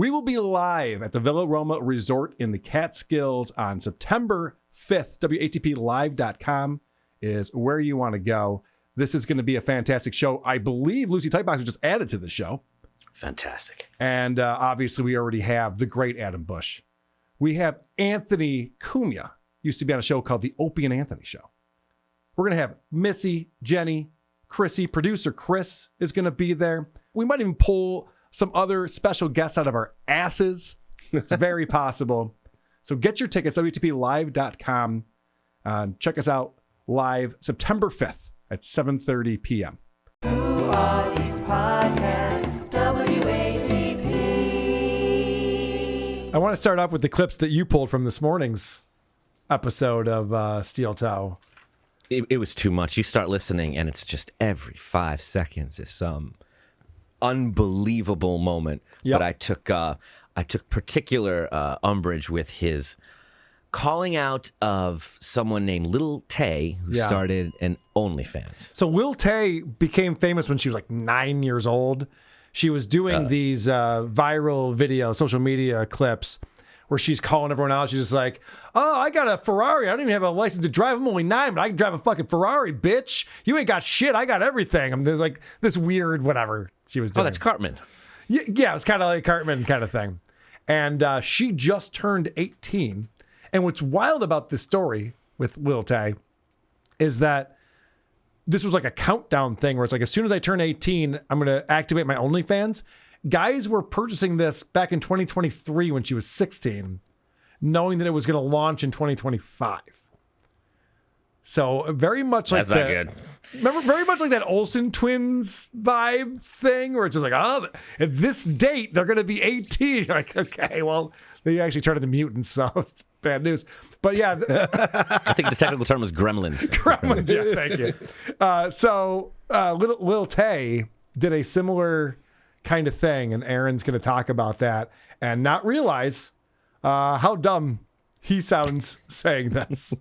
We will be live at the Villa Roma Resort in the Catskills on September 5th. WATPlive.com is where you want to go. This is going to be a fantastic show. I believe Lucy Tightbox was just added to the show. Fantastic. And obviously we already have the great Adam Bush. We have Anthony Cumia, used to be on a show called The Opie and Anthony Show. We're going to have Missy, Jenny, Chrissy, producer Chris is going to be there. We might even pull some other special guests out of our asses. It's very possible. So get your tickets, WTPlive.com. Check us out live September 5th at 7:30 p.m. Who are these podcasts? WATP. I want to start off with the clips that you pulled from this morning's episode of Steel Toe. It was too much. You start listening, and it's just every 5 seconds is some unbelievable moment. Yep. But I took particular umbrage with his calling out of someone named Lil Tay, who started an OnlyFans. So Lil Tay became famous when she was like 9 years old. She was doing these viral video, social media clips where she's calling everyone out. She's just like, oh, I got a Ferrari. I don't even have a license to drive. I'm only 9, but I can drive a fucking Ferrari, bitch. You ain't got shit. I got everything. There's like this weird whatever she was doing. Oh, that's Cartman. Yeah, it was kind of like Cartman kind of thing. And she just turned 18. And what's wild about this story with Lil Tay is that this was like a countdown thing where it's like, as soon as I turn 18, I'm going to activate my OnlyFans. Guys were purchasing this back in 2023 when she was 16, knowing that it was going to launch in 2025. So very much like That's not good. Remember, very much like that Olsen twins vibe thing, where it's just like, oh, at this date they're going to be 18. You're like, okay, well, they actually turned into mutants, so it's bad news. But yeah, I think the technical term was gremlins. Gremlins, yeah, thank you. So Lil Tay did a similar kind of thing, and Aaron's going to talk about that and not realize how dumb he sounds saying this.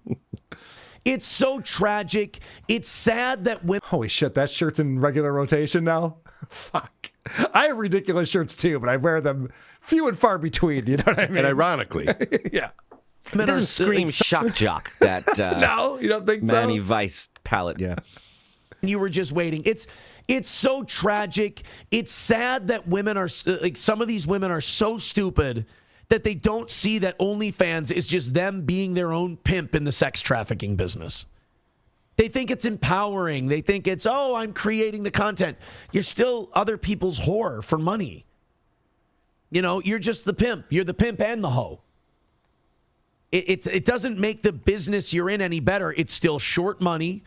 It's so tragic. It's sad that women... Holy shit, that shirt's in regular rotation now? Fuck. I have ridiculous shirts too, but I wear them few and far between, you know what I mean? And ironically. Yeah. It doesn't scream shock jock, that No, you don't think Manny so? Vice palette, yeah. You were just waiting. It's so tragic. It's sad that women are... like some of these women are so stupid that they don't see that OnlyFans is just them being their own pimp in the sex trafficking business. They think it's empowering. They think it's, oh, I'm creating the content. You're still other people's whore for money. You know, you're just the pimp. You're the pimp and the hoe. It doesn't make the business you're in any better. It's still short money.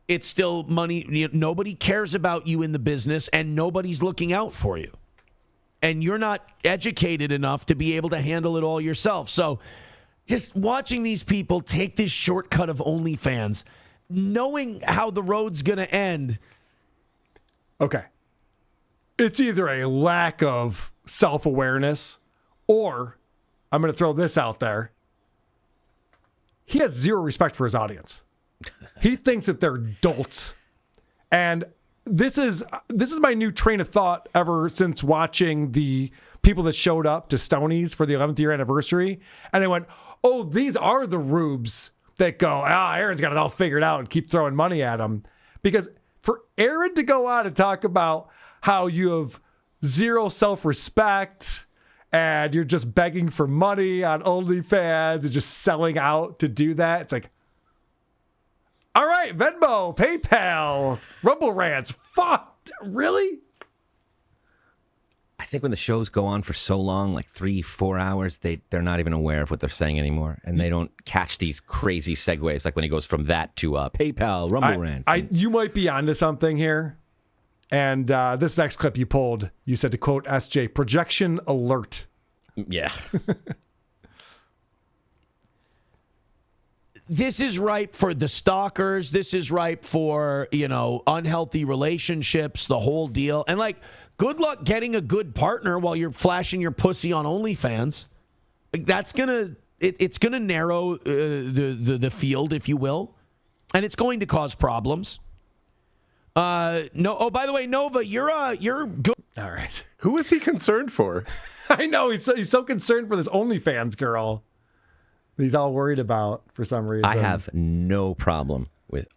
It's still money. You know, nobody cares about you in the business, and nobody's looking out for you. And you're not educated enough to be able to handle it all yourself. So just watching these people take this shortcut of OnlyFans, knowing how the road's going to end. Okay. It's either a lack of self-awareness, or I'm going to throw this out there. He has zero respect for his audience. He thinks that they're dolts. And this is my new train of thought ever since watching the people that showed up to Stoney's for the 11th year anniversary. And they went, oh, these are the rubes that go, Aaron's got it all figured out and keep throwing money at him. Because for Aaron to go out and talk about how you have zero self-respect and you're just begging for money on OnlyFans and just selling out to do that, it's like, all right, Venmo, PayPal, Rumble Rants. Fuck, really? I think when the shows go on for so long, like 3-4 hours, they're not even aware of what they're saying anymore. And they don't catch these crazy segues, like when he goes from that to PayPal, Rumble Rants. You might be onto something here. And this next clip you pulled, you said to quote SJ, projection alert. Yeah. This is ripe for the stalkers. This is ripe for, unhealthy relationships, the whole deal. And like, good luck getting a good partner while you're flashing your pussy on OnlyFans. Like, that's it's gonna narrow the field, if you will, and it's going to cause problems. No. Oh, by the way, Nova, you're good. All right. Who is he concerned for? I know he's so concerned for this OnlyFans girl. He's all worried about for some reason. I have no problem with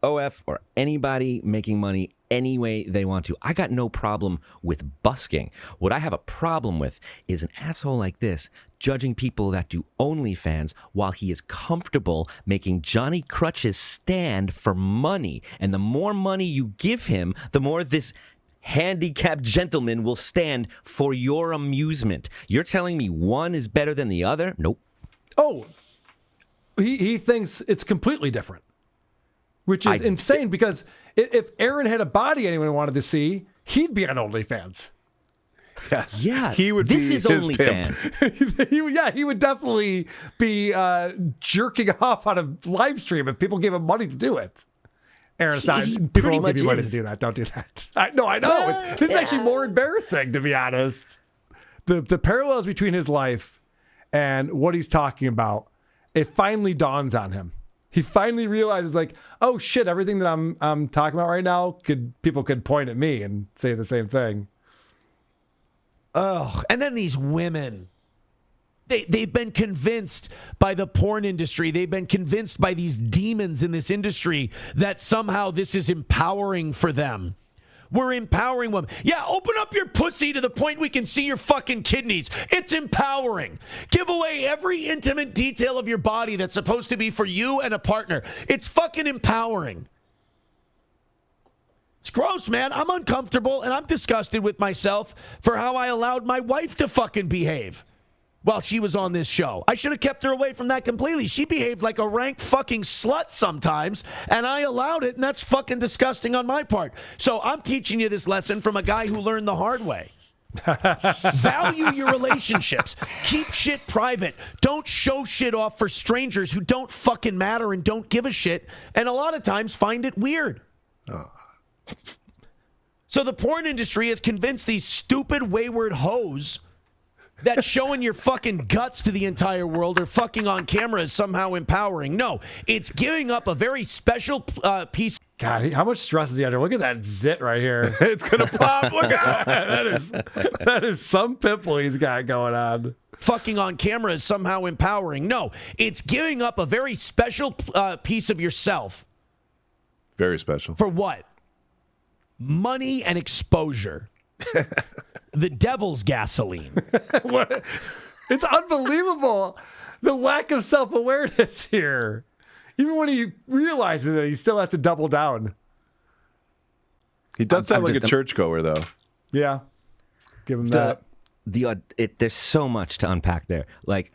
OF or anybody making money any way they want to. I got no problem with busking. What I have a problem with is an asshole like this judging people that do OnlyFans while he is comfortable making Johnny Crutches stand for money. And the more money you give him, the more this handicapped gentleman will stand for your amusement. You're telling me one is better than the other? Nope. Oh, he thinks it's completely different, which is insane because if Aaron had a body anyone wanted to see, he'd be on OnlyFans. Yes. Yeah, he would this be is his OnlyFans. he would definitely be jerking off on a live stream if people gave him money to do it. Aaron, people won't give you money to do that. Don't do that. I know. This is actually more embarrassing, to be honest. The parallels between his life and what he's talking about, it finally dawns on him. He finally realizes, like, oh shit, everything that I'm talking about right now, people could point at me and say the same thing. Oh, and then these women. They've been convinced by the porn industry. They've been convinced by these demons in this industry that somehow this is empowering for them. We're empowering them. Yeah, open up your pussy to the point we can see your fucking kidneys. It's empowering. Give away every intimate detail of your body that's supposed to be for you and a partner. It's fucking empowering. It's gross, man. I'm uncomfortable and I'm disgusted with myself for how I allowed my wife to fucking behave while she was on this show. I should have kept her away from that completely. She behaved like a rank fucking slut sometimes, and I allowed it, and that's fucking disgusting on my part. So I'm teaching you this lesson from a guy who learned the hard way. Value your relationships. Keep shit private. Don't show shit off for strangers who don't fucking matter and don't give a shit, and a lot of times find it weird. So the porn industry has convinced these stupid, wayward hoes that showing your fucking guts to the entire world or fucking on camera is somehow empowering. No, it's giving up a very special piece. God, how much stress is he under? Look at that zit right here. It's going to pop. Look at that is some pimple he's got going on. Fucking on camera is somehow empowering. No, it's giving up a very special piece of yourself. Very special. For what? Money and exposure. The devil's gasoline. What? It's unbelievable. The lack of self-awareness here. Even when he realizes it, he still has to double down. He does sound like a churchgoer, though. Yeah. Give him that. There's so much to unpack there. Like,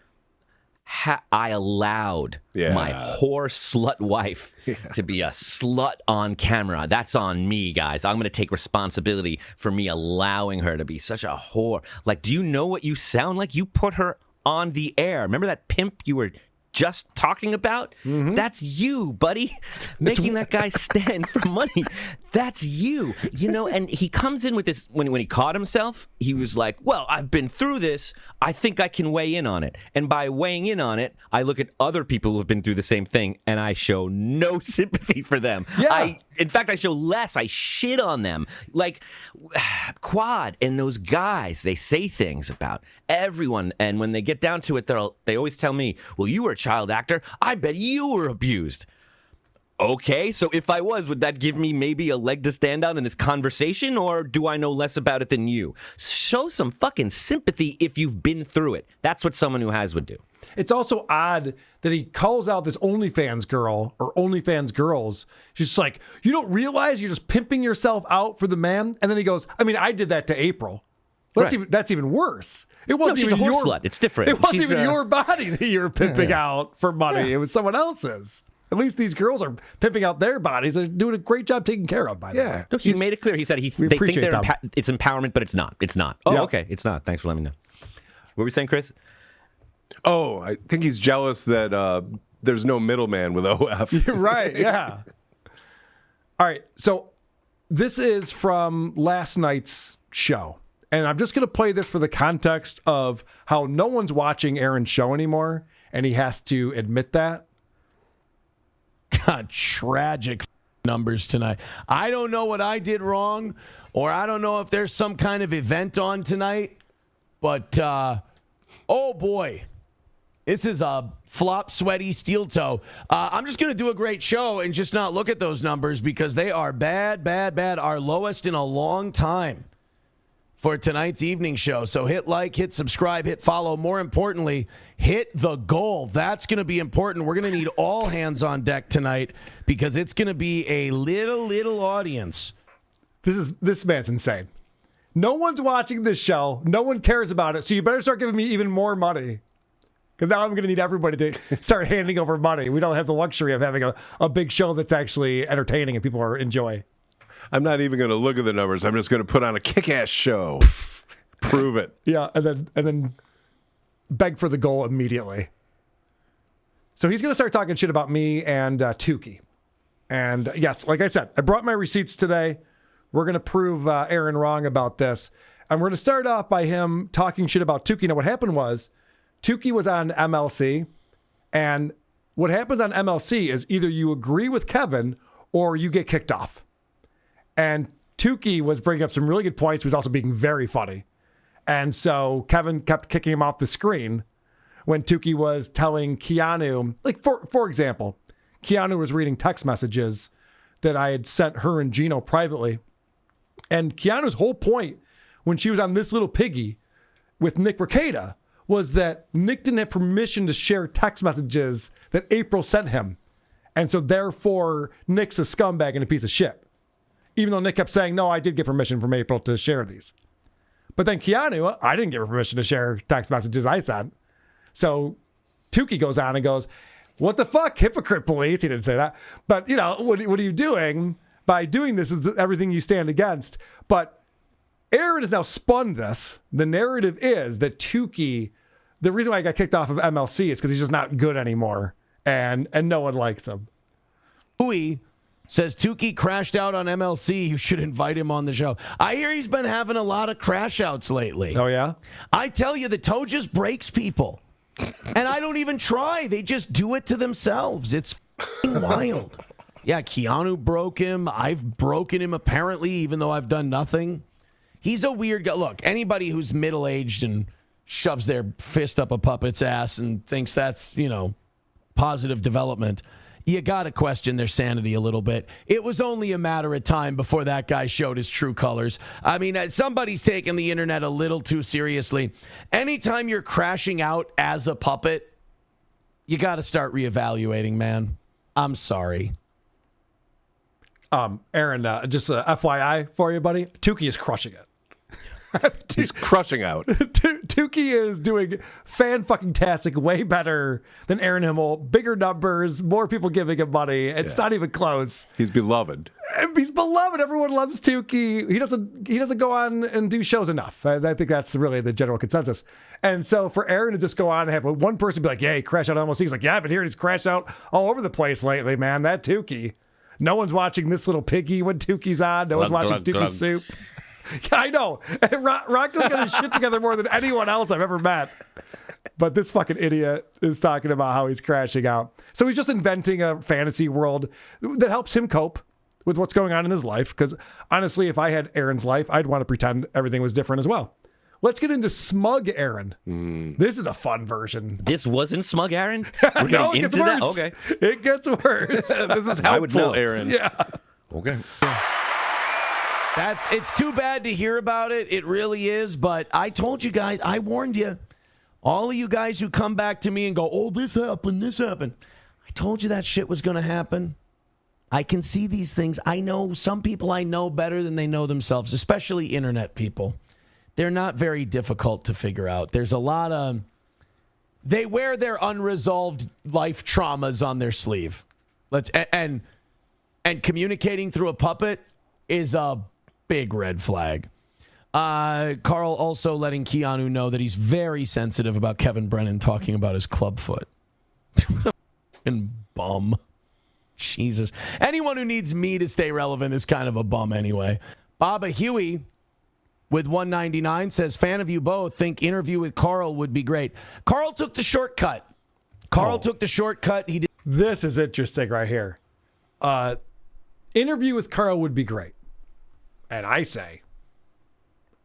I allowed my whore slut wife to be a slut on camera. That's on me, guys. I'm going to take responsibility for me allowing her to be such a whore. Like, do you know what you sound like? You put her on the air. Remember that pimp you were just talking about? Mm-hmm. That's you, buddy. Making that guy stand for money. That's you. You know, and he comes in with this, when he caught himself, he was like, well, I've been through this. I think I can weigh in on it. And by weighing in on it, I look at other people who have been through the same thing, and I show no sympathy for them. Yeah. In fact, I show less. I shit on them. Like, Quad and those guys, they say things about everyone, and when they get down to it, they always tell me, well, you were a child actor. I bet you were abused. Okay, so if I was, would that give me maybe a leg to stand on in this conversation, or do I know less about it than you? Show some fucking sympathy if you've been through it. That's what someone who has would do. It's also odd that he calls out this OnlyFans girl or OnlyFans girls. She's just like, you don't realize you're just pimping yourself out for the man? And then he goes, I mean, I did that to April. That's even worse. It wasn't she's even a horse your slut. It's different. It wasn't She's, even your body that you were pimping out for money. It was someone else's. At least these girls are pimping out their bodies. They're doing a great job taking care of, by the way. Look, he made it clear. He said they think it's empowerment, but it's not. It's not. Oh, okay. It's not. Thanks for letting me know. What were we saying, Chris? Oh, I think he's jealous that there's no middleman with OF. Right, yeah. All right, so this is from last night's show. And I'm just going to play this for the context of how no one's watching Aaron's show anymore, and he has to admit that. God, tragic. numbers tonight. I don't know what I did wrong, or I don't know if there's some kind of event on tonight, but oh boy, this is a flop, sweaty steel toe. I'm just going to do a great show and just not look at those numbers because they are bad, our lowest in a long time for tonight's evening show. So hit like, hit subscribe, hit follow. More importantly, hit the goal. That's going to be important. We're going to need all hands on deck tonight because it's going to be a little audience. This man's insane. No one's watching this show. No one cares about it. So you better start giving me even more money. Because now I'm going to need everybody to start handing over money. We don't have the luxury of having a big show that's actually entertaining and people are enjoy. I'm not even going to look at the numbers. I'm just going to put on a kick-ass show. Prove it. Yeah, and then beg for the goal immediately. So he's going to start talking shit about me and Tukey. And yes, like I said, I brought my receipts today. We're going to prove Aaron wrong about this. And we're going to start off by him talking shit about Tukey. Now, what happened was Tukey was on MLC. And what happens on MLC is either you agree with Kevin or you get kicked off. And Tukey was bringing up some really good points. He was also being very funny. And so Kevin kept kicking him off the screen when Tukey was telling Keanu, like, for example, Keanu was reading text messages that I had sent her and Gino privately. And Keanu's whole point when she was on This Little Piggy with Nick Rekieta was that Nick didn't have permission to share text messages that April sent him. And so therefore, Nick's a scumbag and a piece of shit. Even though Nick kept saying, no, I did get permission from April to share these. But then Keanu, I didn't give her permission to share text messages I sent. So Tukey goes on and goes, what the fuck, hypocrite police? He didn't say that. But, you know, what are you doing? By doing this is everything you stand against. But Aaron has now spun this. The narrative is that Tukey, the reason why I got kicked off of MLC is because he's just not good anymore. And no one likes him. Louis says Tukey crashed out on MLC. You should invite him on the show. I hear he's been having a lot of crash outs lately. Oh, yeah? I tell you, the toe just breaks people. And I don't even try. They just do it to themselves. It's wild. Yeah, Keanu broke him. I've broken him, apparently, even though I've done nothing. He's a weird guy. Look, anybody who's middle-aged and shoves their fist up a puppet's ass and thinks that's, you know, positive development, you got to question their sanity a little bit. It was only a matter of time before that guy showed his true colors. I mean, somebody's taking the internet a little too seriously. Anytime you're crashing out as a puppet, you got to start reevaluating, man. I'm sorry. Aaron, just a FYI for you, buddy. Tukey is crushing it. He's crushing out. Tukey is doing fan-fucking-tastic, way better than Aaron Himmel. Bigger numbers, more people giving him money. It's not even close. He's beloved. He's beloved. Everyone loves Tukey. He doesn't go on and do shows enough. I think that's really the general consensus. And so for Aaron to just go on and have one person be like, yeah, he crashed out almost. He's like, yeah, I've been hearing he's crashed out all over the place lately, man. That Tukey. No one's watching This Little Piggy when Tukey's on. No one's watching Tukey's Soup. I know. Rocco's got his shit together more than anyone else I've ever met. But this fucking idiot is talking about how he's crashing out. So he's just inventing a fantasy world that helps him cope with what's going on in his life. Because honestly, if I had Aaron's life, I'd want to pretend everything was different as well. Let's get into Smug Aaron. This is a fun version. This wasn't Smug Aaron? We're No, getting it gets into that? worse. Okay. It gets worse. This is I would know. helpful, Aaron. Yeah. Okay. It's too bad to hear about it. It really is. But I told you guys, I warned you. All of you guys who come back to me and go, oh, this happened. I told you that shit was going to happen. I can see these things. I know some people I know better than they know themselves, especially internet people. They're not very difficult to figure out. There's a lot of... They wear their unresolved life traumas on their sleeve. And communicating through a puppet is a big red flag. Carl also letting Keanu know that he's very sensitive about Kevin Brennan talking about his club foot. And bum. Jesus. Anyone who needs me to stay relevant is kind of a bum anyway. Baba Huey with 199 says, fan of you both, think interview with Carl would be great. Carl took the shortcut. He did. This is interesting right here. interview with Carl would be great. And I say,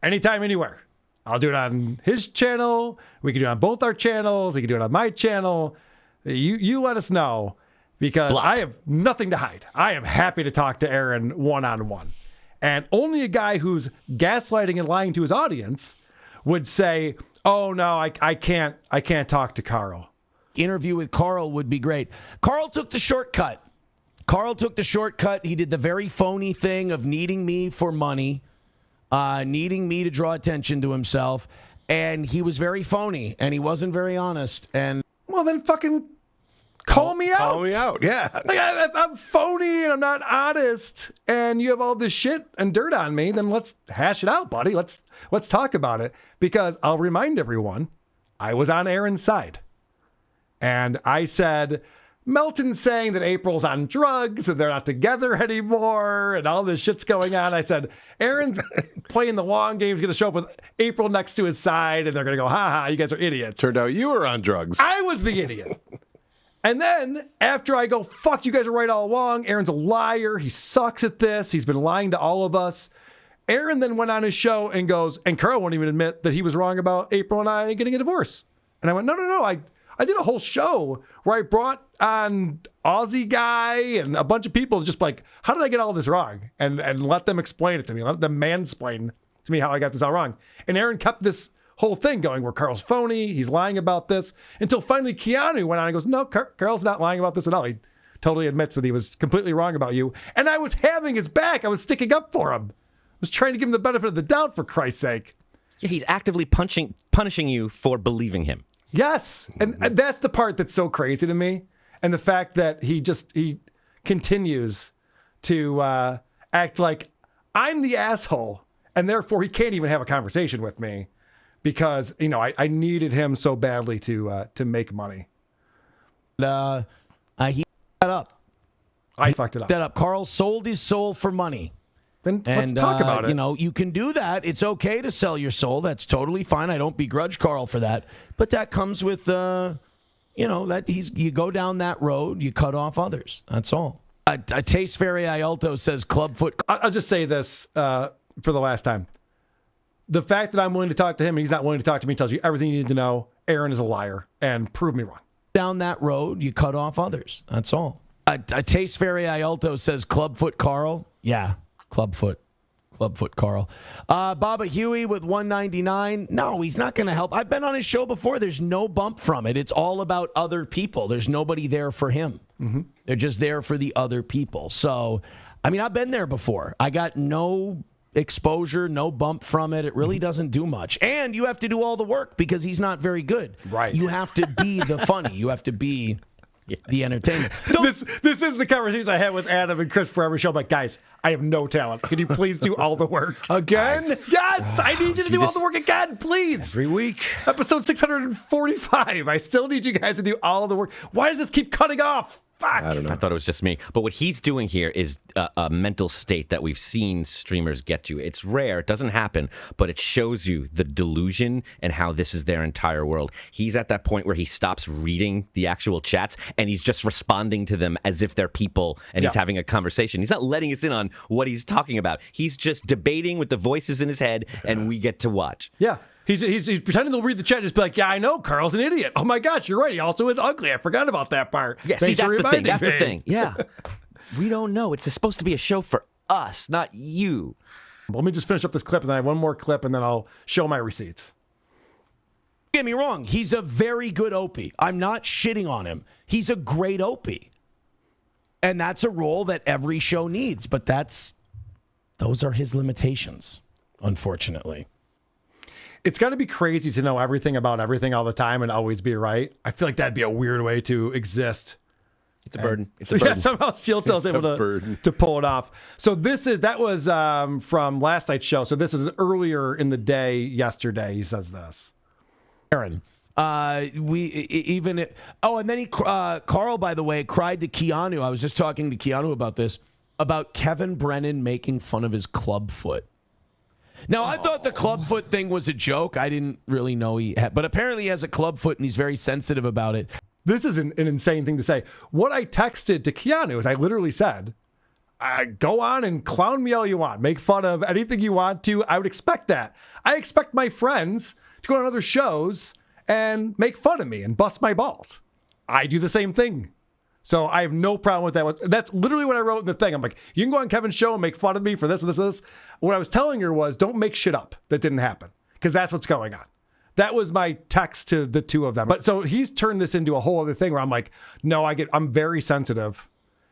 anytime, anywhere. I'll do it on his channel. We can do it on both our channels. He can do it on my channel. You let us know, because I have nothing to hide. I am happy to talk to Aaron one-on-one. And only a guy who's gaslighting and lying to his audience would say, oh, no, I can't talk to Carl. Interview with Carl would be great. Carl took the shortcut. He did the very phony thing of needing me for money, needing me to draw attention to himself. And he was very phony, and he wasn't very honest. And well, then fucking call me out. Call me out, yeah. Like, if I'm phony and I'm not honest, and you have all this shit and dirt on me, then let's hash it out, buddy. Let's talk about it. Because I'll remind everyone, I was on Aaron's side. And I said, Melton's saying that April's on drugs and they're not together anymore and all this shit's going on. I said, Aaron's playing the long game. He's going to show up with April next to his side and they're going to go, ha ha, you guys are idiots. Turned out you were on drugs. I was the idiot. And then after I go, fuck, you guys are right all along. Aaron's a liar. He sucks at this. He's been lying to all of us. Aaron then went on his show and goes, and Carl won't even admit that he was wrong about April and I getting a divorce. And I went, no. I did a whole show where I brought on Aussie guy and a bunch of people just like, how did I get all this wrong? And let them explain it to me. Let them mansplain to me how I got this all wrong. And Aaron kept this whole thing going where Carl's phony. He's lying about this until finally Keanu went on and goes, no, Carl's not lying about this at all. He totally admits that he was completely wrong about you. And I was having his back. I was sticking up for him. I was trying to give him the benefit of the doubt, for Christ's sake. Yeah, he's actively punishing you for believing him. Yes. And that's the part that's so crazy to me. And the fact that he continues to act like I'm the asshole and therefore he can't even have a conversation with me because, I needed him so badly to make money. He that up. I fucked it up. That up. Carl sold his soul for money. Then let's talk about it. You can do that. It's okay to sell your soul. That's totally fine. I don't begrudge Carl for that. But that comes with, that you go down that road, you cut off others. That's all. Taste Fairy Ialto says Clubfoot. I'll just say this for the last time. The fact that I'm willing to talk to him and he's not willing to talk to me tells you everything you need to know. Aaron is a liar and prove me wrong. Down that road, you cut off others. That's all. Taste Fairy Ialto says Clubfoot Carl. Yeah. Clubfoot Carl. Baba Huey with 199. No, he's not going to help. I've been on his show before. There's no bump from it. It's all about other people. There's nobody there for him. Mm-hmm. They're just there for the other people. So, I've been there before. I got no exposure, no bump from it. It really doesn't do much. And you have to do all the work because he's not very good. Right. You have to be the funny. You have to be the entertainment. This is the conversation I had with Adam and Chris for every show. I'm like, guys, I have no talent. Can you please do all the work again? Yes, I need you to do all the work again, please. Every week. Episode 645. I still need you guys to do all the work. Why does this keep cutting off? Fuck. I don't know. I thought it was just me. But what he's doing here is a mental state that we've seen streamers get to. It's rare. It doesn't happen. But it shows you the delusion and how this is their entire world. He's at that point where he stops reading the actual chats and he's just responding to them as if they're people and he's having a conversation. He's not letting us in on what he's talking about. He's just debating with the voices in his head and we get to watch. Yeah. He's pretending to read the chat and just be like, yeah, I know, Carl's an idiot. Oh, my gosh, you're right. He also is ugly. I forgot about that part. Yeah, see, that's the thing. That's the thing. Yeah. We don't know. It's supposed to be a show for us, not you. Let me just finish up this clip, and then I have one more clip, and then I'll show my receipts. Don't get me wrong. He's a very good Opie. I'm not shitting on him. He's a great Opie. And that's a role that every show needs. But those are his limitations, unfortunately. It's got to be crazy to know everything about everything all the time and always be right. I feel like that'd be a weird way to exist. It's a burden. It's a burden. Yeah, somehow Steel Tail's able to pull it off. So that was from last night's show. So this is earlier in the day yesterday. He says this. Aaron, and then Carl, by the way, cried to Keanu. I was just talking to Keanu about this, about Kevin Brennan making fun of his clubfoot. Now, I thought the clubfoot thing was a joke. I didn't really know he had, but apparently he has a clubfoot and he's very sensitive about it. This is an insane thing to say. What I texted to Keanu is I literally said, go on and clown me all you want. Make fun of anything you want to. I would expect that. I expect my friends to go on other shows and make fun of me and bust my balls. I do the same thing. So I have no problem with that. That's literally what I wrote in the thing. I'm like, you can go on Kevin's show and make fun of me for this and this and this. What I was telling her was, don't make shit up that didn't happen, because that's what's going on. That was my text to the two of them. But so he's turned this into a whole other thing where I'm like, no, I'm very sensitive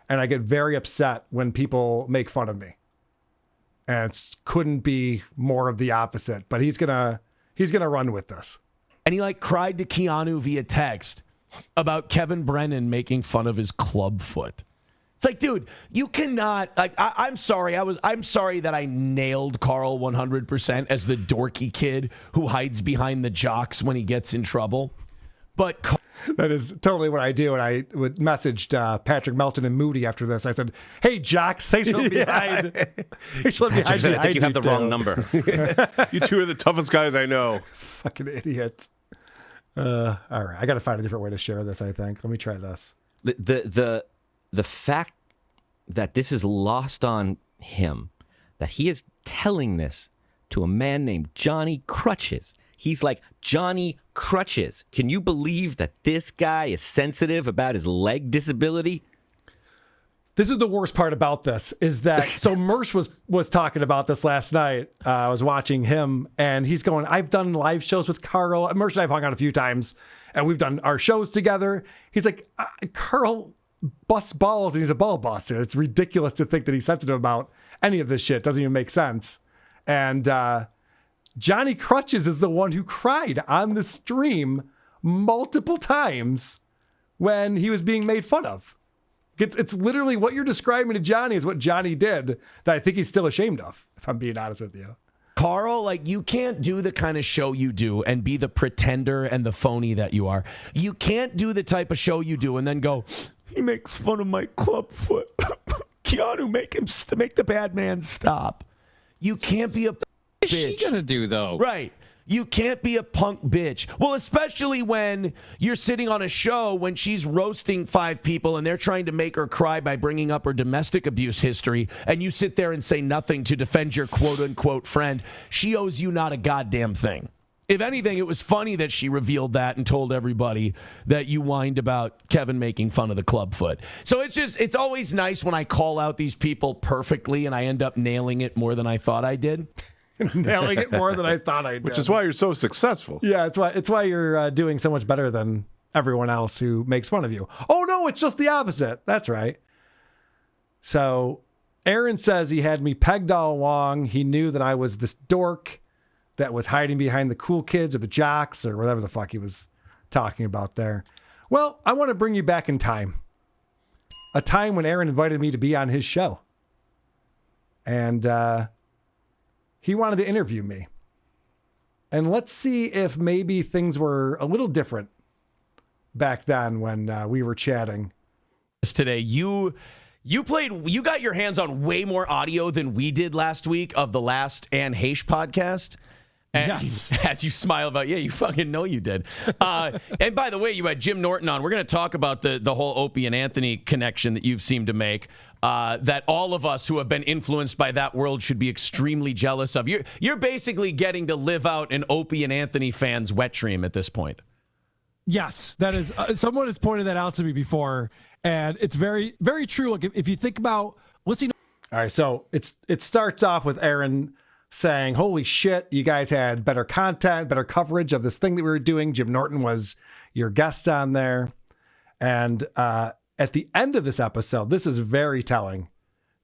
and I get very upset when people make fun of me. And it couldn't be more of the opposite. But he's gonna run with this. And he cried to Keanu via text about Kevin Brennan making fun of his club foot. It's like, dude, you cannot. I'm sorry. I'm sorry that I nailed Carl 100% as the dorky kid who hides behind the jocks when he gets in trouble. But that is totally what I do. And I messaged Patrick Melton and Moody after this. I said, "Hey, jocks, thanks for behind." Patrick said, "I think you have the wrong number." You two are the toughest guys I know. Fucking idiot. All right, I got to find a different way to share this. I think. Let me try this. The fact that this is lost on him, that he is telling this to a man named Johnny Crutches. He's like, Johnny Crutches. Can you believe that this guy is sensitive about his leg disability? This is the worst part about this, is that, so Mersh was talking about this last night. I was watching him, and he's going, I've done live shows with Carl. Mersh and I have hung out a few times, and we've done our shows together. He's like, Carl busts balls, and he's a ball buster. It's ridiculous to think that he's sensitive about any of this shit. Doesn't even make sense. And Johnny Crutches is the one who cried on the stream multiple times when he was being made fun of. It's literally what you're describing to Johnny is what Johnny did that I think he's still ashamed of, if I'm being honest with you. Carl, you can't do the kind of show you do and be the pretender and the phony that you are. You can't do the type of show you do and then go, he makes fun of my club foot. Keanu, make the bad man stop. You can't be a bitch. What's she gonna do though? Right. You can't be a punk bitch. Well, especially when you're sitting on a show when she's roasting 5 people and they're trying to make her cry by bringing up her domestic abuse history, and you sit there and say nothing to defend your quote-unquote friend. She owes you not a goddamn thing. If anything, it was funny that she revealed that and told everybody that you whined about Kevin making fun of the club foot. So it's always nice when I call out these people perfectly and I end up nailing it more than I thought I did. Nailing it more than I thought I did. Which is why you're so successful. Yeah, it's why you're doing so much better than everyone else who makes fun of you. Oh, no, it's just the opposite. That's right. So Aaron says he had me pegged all along. He knew that I was this dork that was hiding behind the cool kids or the jocks or whatever the fuck he was talking about there. Well, I want to bring you back in time. A time when Aaron invited me to be on his show. And he wanted to interview me. And let's see if maybe things were a little different back then when we were chatting. Today, you got your hands on way more audio than we did last week of the last Anne Heche podcast. And yes. As you smile about, yeah, you fucking know you did. And by the way, you had Jim Norton on. We're going to talk about the whole Opie and Anthony connection that you've seemed to make. That all of us who have been influenced by that world should be extremely jealous of. You're basically getting to live out an Opie and Anthony fan's wet dream at this point. Yes, that is. Someone has pointed that out to me before, and it's very, very true. Like if you think about listening. All right, so it starts off with Aaron saying, holy shit, you guys had better content, better coverage of this thing that we were doing. Jim Norton was your guest on there. And at the end of this episode, this is very telling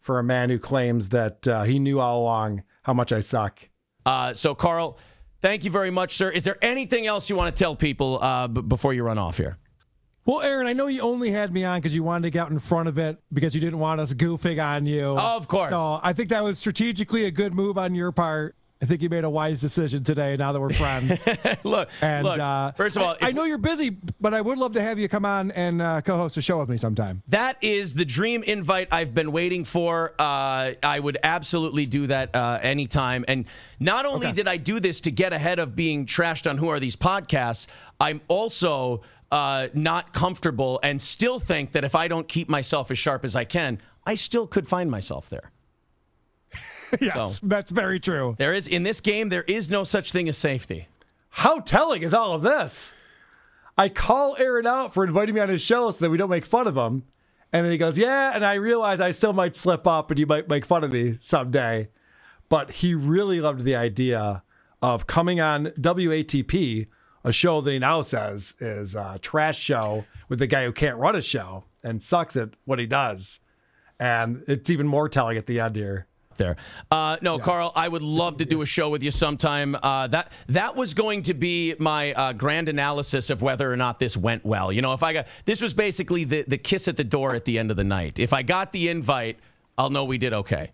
for a man who claims that he knew all along how much I suck. So, Carl, thank you very much, sir. Is there anything else you want to tell people before you run off here? Well, Aaron, I know you only had me on because you wanted to get out in front of it because you didn't want us goofing on you. Of course. So I think that was strategically a good move on your part. I think you made a wise decision today now that we're friends. Look, first of all, I know you're busy, but I would love to have you come on and co-host a show with me sometime. That is the dream invite I've been waiting for. I would absolutely do that anytime. And not only did I do this to get ahead of being trashed on Who Are These Podcasts, I'm also not comfortable and still think that if I don't keep myself as sharp as I can, I still could find myself there. Yes, So- that's very true. There is in this game, there is no such thing as safety. How telling is all of this? I call Aaron out for inviting me on his show so that we don't make fun of him. And then he goes, yeah, and I realize I still might slip up and you might make fun of me someday. But he really loved the idea of coming on WATP, a show that he now says is a trash show with the guy who can't run a show and sucks at what he does. And it's even more telling at the end here. There. No, Carl, I would love to do a show with you sometime. That was going to be my grand analysis of whether or not this went well. You know, if I got this was basically the kiss at the door at the end of the night. If I got the invite, I'll know we did okay.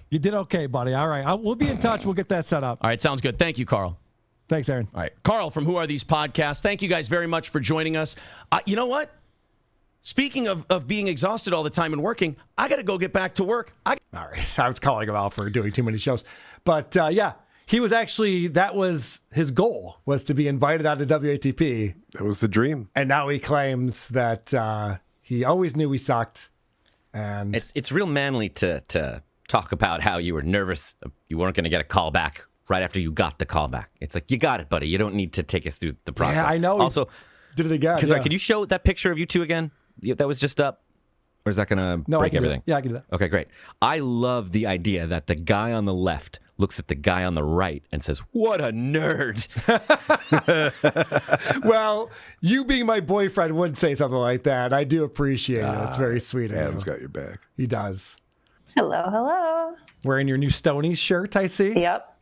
You did okay, buddy. All right. We'll be in touch. We'll get that set up. All right, sounds good. Thank you, Carl. Thanks, Aaron. All right, Carl from Who Are These Podcasts. Thank you guys very much for joining us. You know what? Speaking of being exhausted all the time and working, I got to go get back to work. All right. I was calling him out for doing too many shows. But yeah, he was actually, that was his goal, was to be invited out to WATP. That was the dream. And now he claims that he always knew he sucked. And It's real manly to talk about how you were nervous you weren't going to get a call back right after you got the call back. It's like, you got it, buddy. You don't need to take us through the process. yeah, I know. Also, did it again. because Yeah. could you show that picture of you two again? That was just up? Or is that going to No, I break can do everything? that. Yeah, I can do that. Okay, great. I love the idea that the guy on the left looks at the guy on the right and says, what a nerd. Well, you being my boyfriend wouldn't say something like that. I do appreciate it. It's very sweet of Adam's you. got your back. He does. Hello, hello. Wearing your new Stonies shirt, I see. Yep.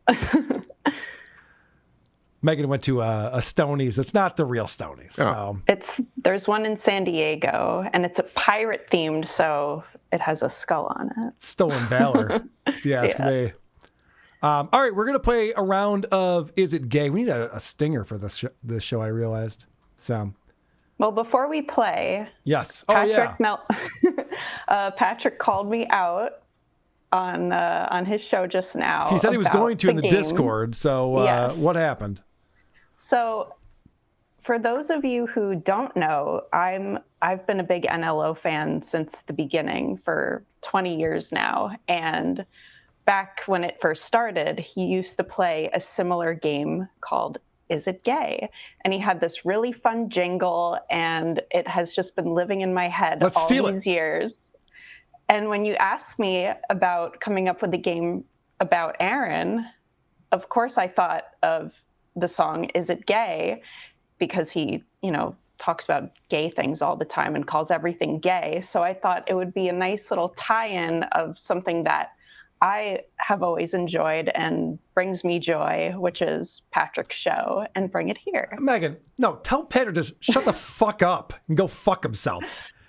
Megan went to a Stonies. It's not the real Stonies. So. There's one in San Diego, and it's a pirate themed, so it has a skull on it. Stolen Valor, if you ask me. All right, we're going to play a round of Is It Gay? We need a stinger for this show, I realized. So, Well, before we play, yes. Patrick called me out on his show just now. He said he was about going to in the game. Discord. So, Yes. what happened? So, for those of you who don't know, I've been a big NLO fan since the beginning for 20 years now, and back when it first started, he used to play a similar game called Is It Gay? And he had this really fun jingle, and it has just been living in my head Let's all steal these it. years. And when you asked me about coming up with a game about Aaron, of course I thought of the song Is It Gay? Because he, talks about gay things all the time and calls everything gay. So I thought it would be a nice little tie-in of something that I have always enjoyed and brings me joy, which is Patrick's show, and bring it here. Megan, no, tell Patrick to shut the fuck up and go fuck himself.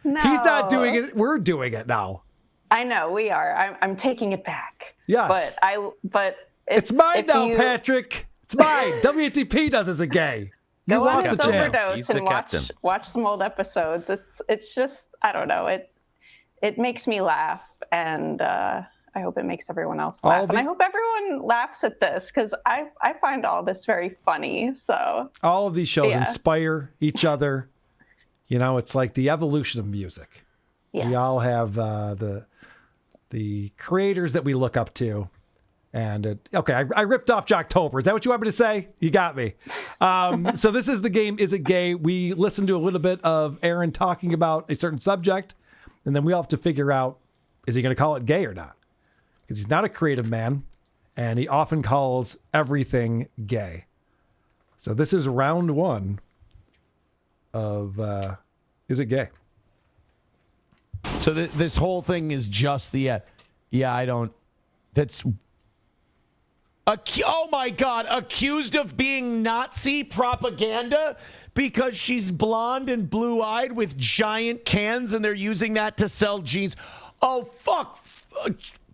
No. He's not doing it. We're doing it now. I know we are. I'm taking it back. Yes. But It's mine if now, you Patrick. It's mine. WATP does Is It Gay? You Go on lost the his chance. overdose He's the and captain. watch some old episodes. It's just, I don't know. It makes me laugh, and I hope it makes everyone else laugh. And I hope everyone laughs at this because I find all this very funny. So All of these shows Yeah. inspire each other. It's like the evolution of music. yeah. We all have the creators that we look up to. And I ripped off Jocktober. Is that what you want me to say? You got me. So this is the game, Is It Gay? We listen to a little bit of Aaron talking about a certain subject, and then we all have to figure out, is he going to call it gay or not? Because he's not a creative man, and he often calls everything gay. So this is round one of Is It Gay? So this whole thing is just the I don't. That's. Oh my God! Accused of being Nazi propaganda because she's blonde and blue-eyed with giant cans, and they're using that to sell jeans. Oh fuck!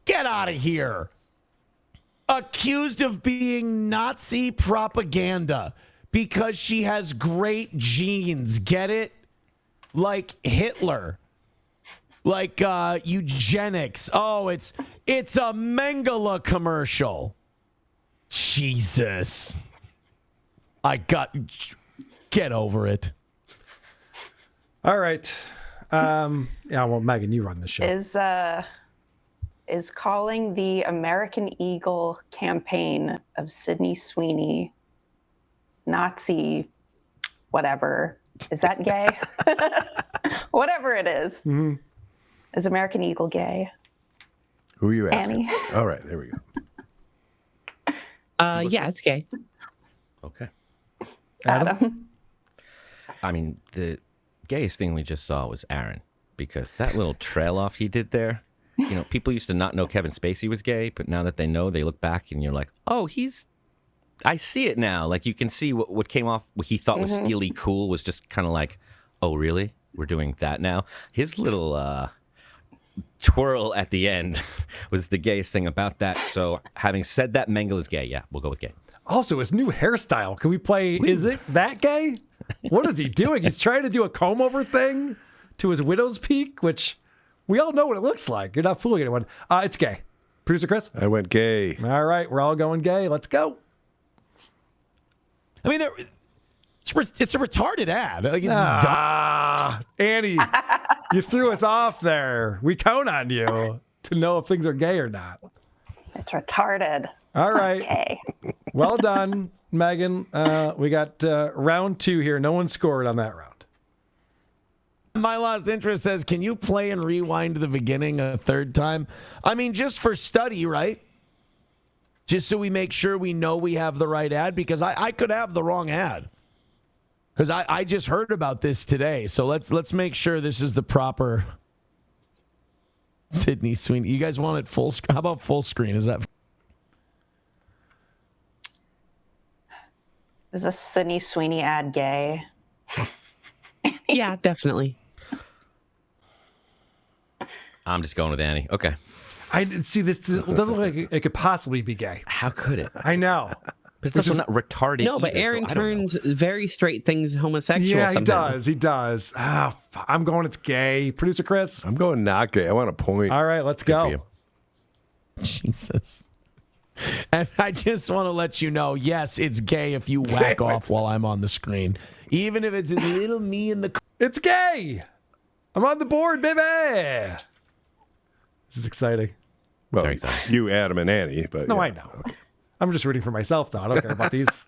Get out of here! Accused of being Nazi propaganda because she has great genes. Get it? Like Hitler. Like eugenics. Oh, it's a Mengele commercial. Jesus. Get over it. All right. Yeah, well, Megan, you run the show. Is calling the American Eagle campaign of Sydney Sweeney Nazi whatever. Is that gay? Whatever it is. Mm-hmm. Is American Eagle gay? Who are you asking? Annie. All right, there we go. Yeah, it's gay. Okay. Adam. I mean, the gayest thing we just saw was Aaron, because that little trail off he did there, you know, people used to not know Kevin Spacey was gay, but now that they know, they look back and you're like, oh, I see it now. Like, you can see what came off, what he thought was steely cool was just kind of like, oh, really? We're doing that now? His little twirl at the end was the gayest thing about that. So having said that, Mengele is gay. Yeah, we'll go with gay. Also, his new hairstyle. Can we play, is it that gay? What is he doing? He's trying to do a comb over thing to his widow's peak, which we all know what it looks like. You're not fooling anyone. It's gay. Producer Chris? I went gay. All right, we're all going gay. Let's go. I mean, it's a retarded ad. Like, it's Annie, you threw us off there. We count on you to know if things are gay or not. It's retarded. All It's not right. gay. Well done, Megan. We got round 2 here. No one scored on that round. My Lost Interest says, can you play and rewind to the beginning a third time? I mean, just for study, right? Just so we make sure we know we have the right ad, because I could have the wrong ad. Because I just heard about this today. So let's make sure this is the proper Sydney Sweeney. You guys want it full screen? How about full screen? Is that... Is this Sydney Sweeney ad gay? Yeah, definitely. I'm just going with Annie. Okay. I see this doesn't look like it could possibly be gay. How could it? I know. But it's also not retarded. No, but either, Aaron so I don't know. turns very straight things homosexual. Yeah, he somehow. does. He does. I'm going it's gay. Producer Chris? I'm going not gay. I want a point. All right, let's Good for go. you. Jesus. And I just want to let you know, yes, it's gay if you whack off while I'm on the screen. Even if it's a little me in the... It's gay. I'm on the board, baby. This is exciting. Well, Very exciting. you, Adam, and Annie. But No, yeah. I know. I'm just rooting for myself, though. I don't care about these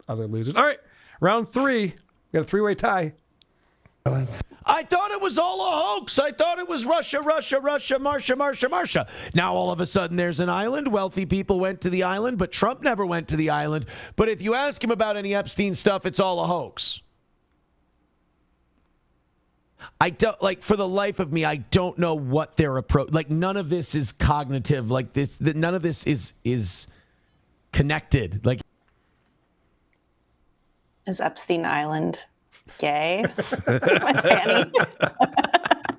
other losers. All right, round 3. We got a 3-way tie. I thought it was all a hoax. I thought it was Russia, Marsha. Now all of a sudden there's an island. Wealthy people went to the island, but Trump never went to the island. But if you ask him about any Epstein stuff, it's all a hoax. I don't, like, for the life of me, I don't know what their approach, like, none of this is cognitive, like this, none of this is connected. Like, Is Epstein Island gay? Annie?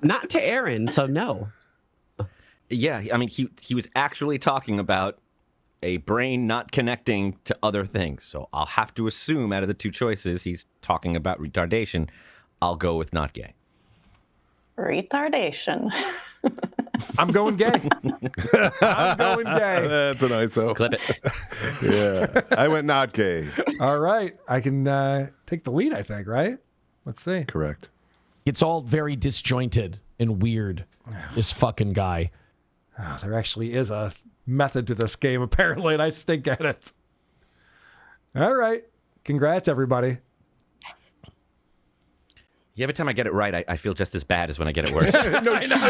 Not to Aaron, so no. Yeah, I mean, he was actually talking about a brain not connecting to other things. So I'll have to assume out of the two choices, he's talking about retardation. I'll go with not gay. Retardation. I'm going gay. I'm going gay. That's an ISO. Clip it. Yeah. I went not gay. All right. I can take the lead, I think, right? Let's see. Correct. it's all very disjointed and weird, this fucking guy. Oh, there actually is a method to this game, apparently, and I stink at it. All right. Congrats, everybody. Yeah, every time I get it right, I feel just as bad as when I get it worse. No, I know.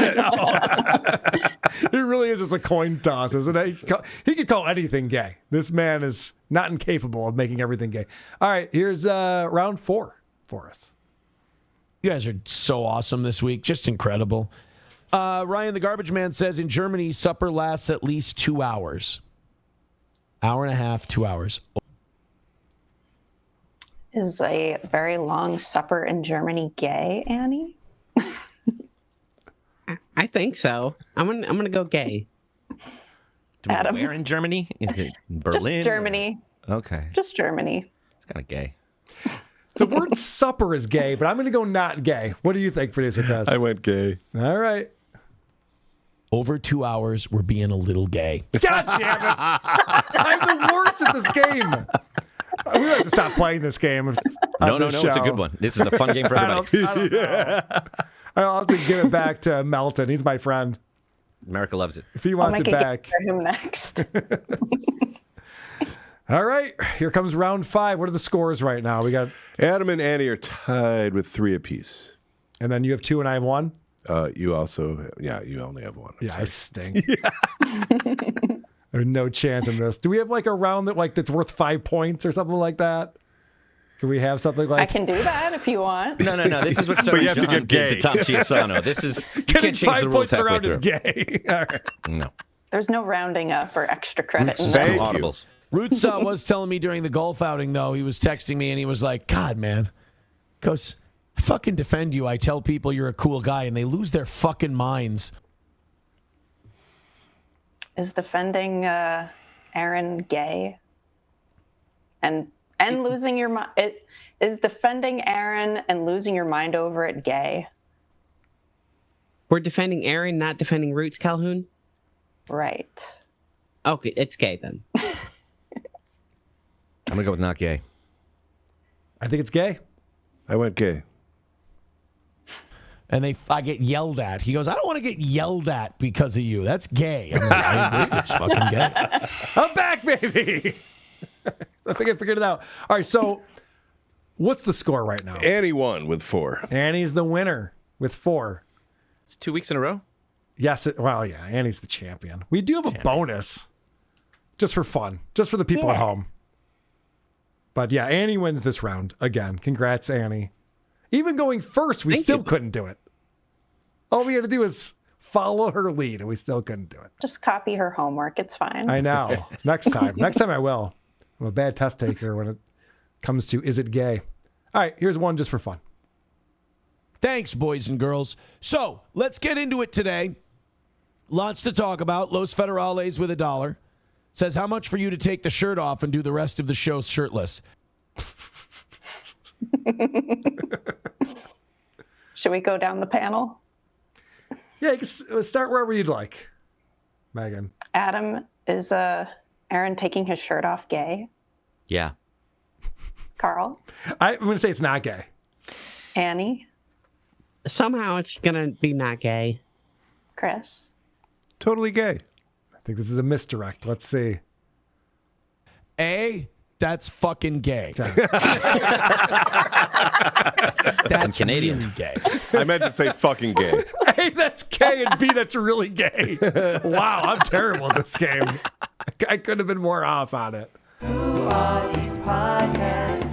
It really is just a coin toss, isn't it? He could call anything gay. This man is not incapable of making everything gay. All right, here's round 4 for us. You guys are so awesome this week. Just incredible. Ryan the Garbage Man says in Germany, supper lasts at least 2 hours. Hour and a half, 2 hours. Is a very long supper in Germany gay, Annie? I think so. I'm gonna go gay. Adam. Where in Germany? Is it Berlin? Just Germany. Okay. Just Germany. It's kind of gay. The word supper is gay, but I'm going to go not gay. What do you think, producer Chris? I went gay. All right. Over 2 hours, we're being a little gay. God damn it. I'm the worst at this game. We're going to have to stop playing this game. No, it's a good one. This is a fun game for everybody. I don't know. I'll have to give it back to Melton. He's my friend. America loves it. If he I'll wants make it a back. gift for him next. All right, here comes round 5. What are the scores right now? We got, Adam and Annie are tied with 3 apiece. and then you have 2 and I have 1. You also, you only have 1. Yeah, I stink. There's no chance in this. Do we have like a round that's worth 5 points or something like that? Can we have something like? I can do that if you want. No. This is what But you have to John get did gay. to Tom Chiasano. This is you Getting can't change 5 the rules points halfway around through. is gay. All right. No. There's no rounding up or extra credit. In Thank this. you. Audibles. Roots was telling me during the golf outing, though, he was texting me and he was like, God, man, goes, I fucking defend you. I tell people you're a cool guy and they lose their fucking minds. Is defending Aaron gay? And losing your mind? Is defending Aaron and losing your mind over it gay? We're defending Aaron, not defending Roots, Calhoun? Right. Okay, it's gay then. I'm gonna go with not gay. I think it's gay. I went gay. And I get yelled at. He goes, I don't want to get yelled at because of you. That's gay. I'm like, I agree. It's fucking gay. I'm back, baby. I think I figured it out. All right, so what's the score right now? Annie won with 4. Annie's the winner with 4. It's 2 weeks in a row. Yes, yeah, Annie's the champion. We do have a bonus just for fun, just for the people at home. But yeah, Annie wins this round again. Congrats, Annie. Even going first, we still couldn't do it. All we had to do was follow her lead, and we still couldn't do it. Just copy her homework. It's fine. I know. Next time I will. I'm a bad test taker when it comes to is it gay. All right, here's one just for fun. Thanks, boys and girls. So let's get into it today. Lots to talk about. Los Federales with $1 says, how much for you to take the shirt off and do the rest of the show shirtless? Should we go down the panel? Yeah, you can start wherever you'd like, Megan. Adam, is Aaron taking his shirt off gay? Yeah. Carl? I'm going to say it's not gay. Annie? Somehow it's gonna be not gay. Chris? Totally gay. I think this is a misdirect. Let's see. That's fucking gay. That's Canadian. Really gay. I meant to say fucking gay. A, that's gay, and B, that's really gay. Wow, I'm terrible at this game. I could have been more off on it. Who are these podcasts?